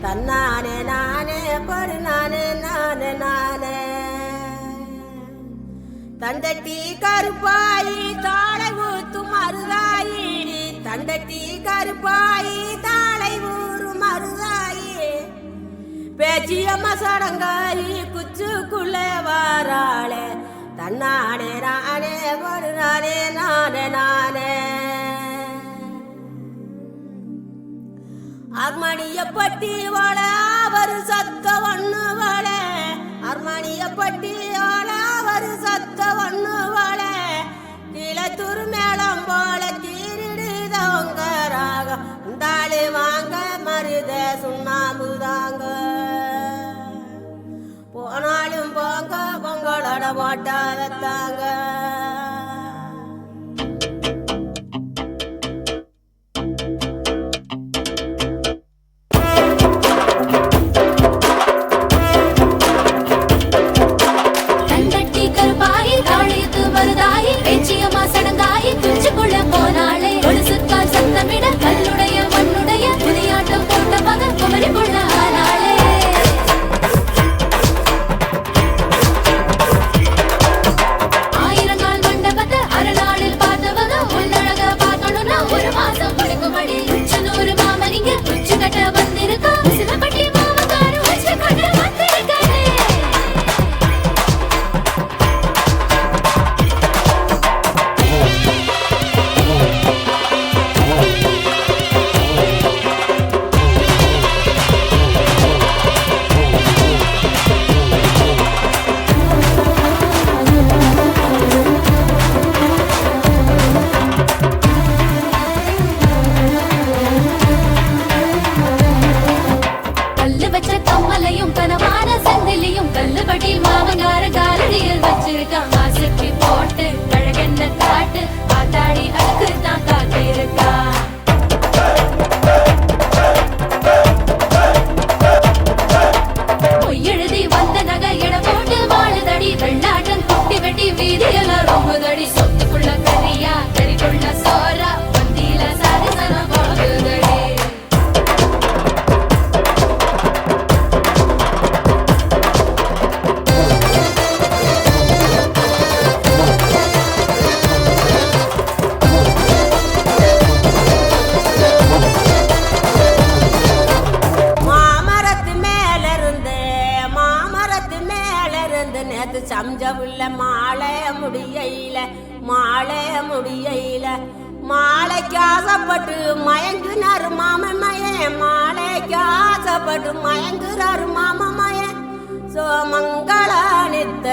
தன்னானே நானே படு நானே நானே நானே தண்டட்டி கருப்பாயி தாளை ஊத்து மருதாயி தண்டட்டி கருப்பாயி தாளை ஊறு மருதாயி பேச்சியம்மா சடங்காயி குச்சுக்குள்ளே வாராளே தன்னானே நானே படு நானே நானே நானே அர்மணிய பட்டி வாழ ஒரு சத்த ஒண்ணு வாழ அர்மணிய பட்டி வாழ ஒரு சத்த ஒண்ணு வாழ கீழத்தூர் மேளம் போல கீரிடுதவங்க ராகம் உண்டாளி வாங்க மருத சுண்ணாம்புதாங்க போனாலும் போங்க பொங்கலோட போட்டா வைத்தாங்க சம்ஜவுள்ள மாளைய முடியல மாலைக்கு ஆசைப்பட்டு மயங்குனாரு மாமன் மாலைக்கு ஆசைப்பட்டு மயங்குறாரு மாமன் சோமங்கள நித்த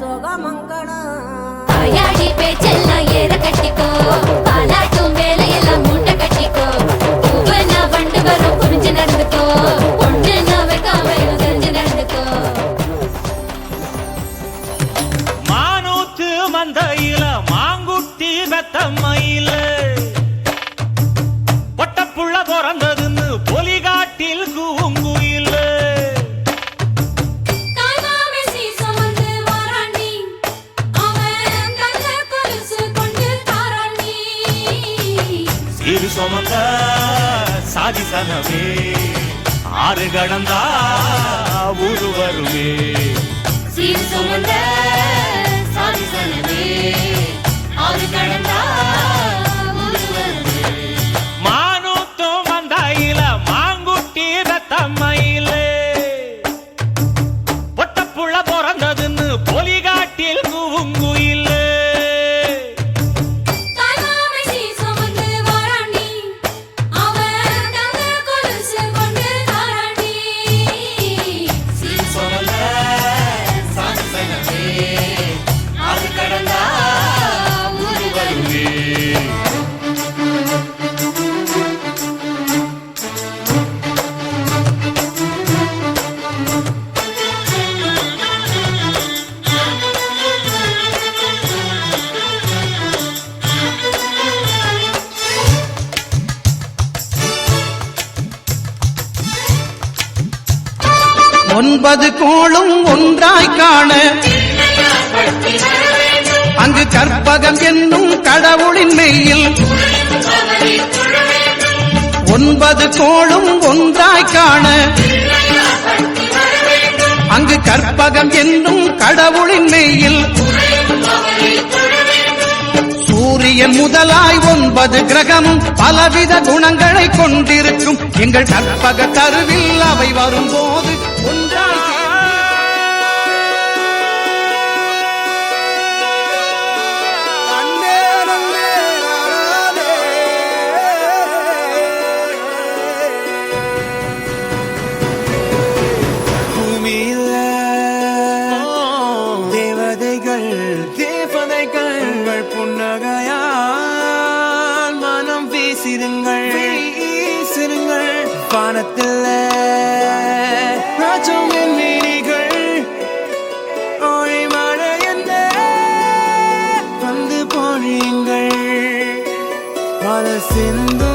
சுகமங்களம் பேச்செல்லாம் ஏற கட்டிக்கோ பாலாட்டும் வேலையெல்லாம் மூட்டை கட்டிக்கோ பூவனா வண்டு வரும் புரிஞ்சு நடந்துக்கோ ஒண்ணு நான் வைக்காம தெரிஞ்சு நடந்துக்கோ மந்தையில மாங்குட்டி வெத்தம்மையில பொட்டப்புள்ள பிறந்ததுன்னு பொலிகாட்டில் கூங்குயில சீரு சுமந்த சாதி சனவே ஆறு கடந்தா ஊரு வருவே சீரு சுமந்த மானூத்தும் மந்தாயில மாங்குட்டி ரத்தம்மையில பொட்டப்புள்ள பிறந்ததுன்னு பொலிகாட்டில் கூங்குயில ஒன்பது கோளும் ஒன்றாய் காண கற்பகம் என்னும் கடவுளின் மெய்யில் 9 கோளும் ஒன்றாய் காண அங்கு கற்பகம் என்னும் கடவுளின் மெய்யில் சூரியன் முதலாய் 9 கிரகமும் பலவித குணங்களை கொண்டிருக்கும் எங்கள் கற்பக தருவில் அவை வரும்போது ஒன்றாய் புன்னகையால் மனம் வீசிருங்கள் வானத்தில் ராஜம் என் மீனிகள் ஒளி மழை என்ன வந்து பொழியுங்கள் மலர் சிந்து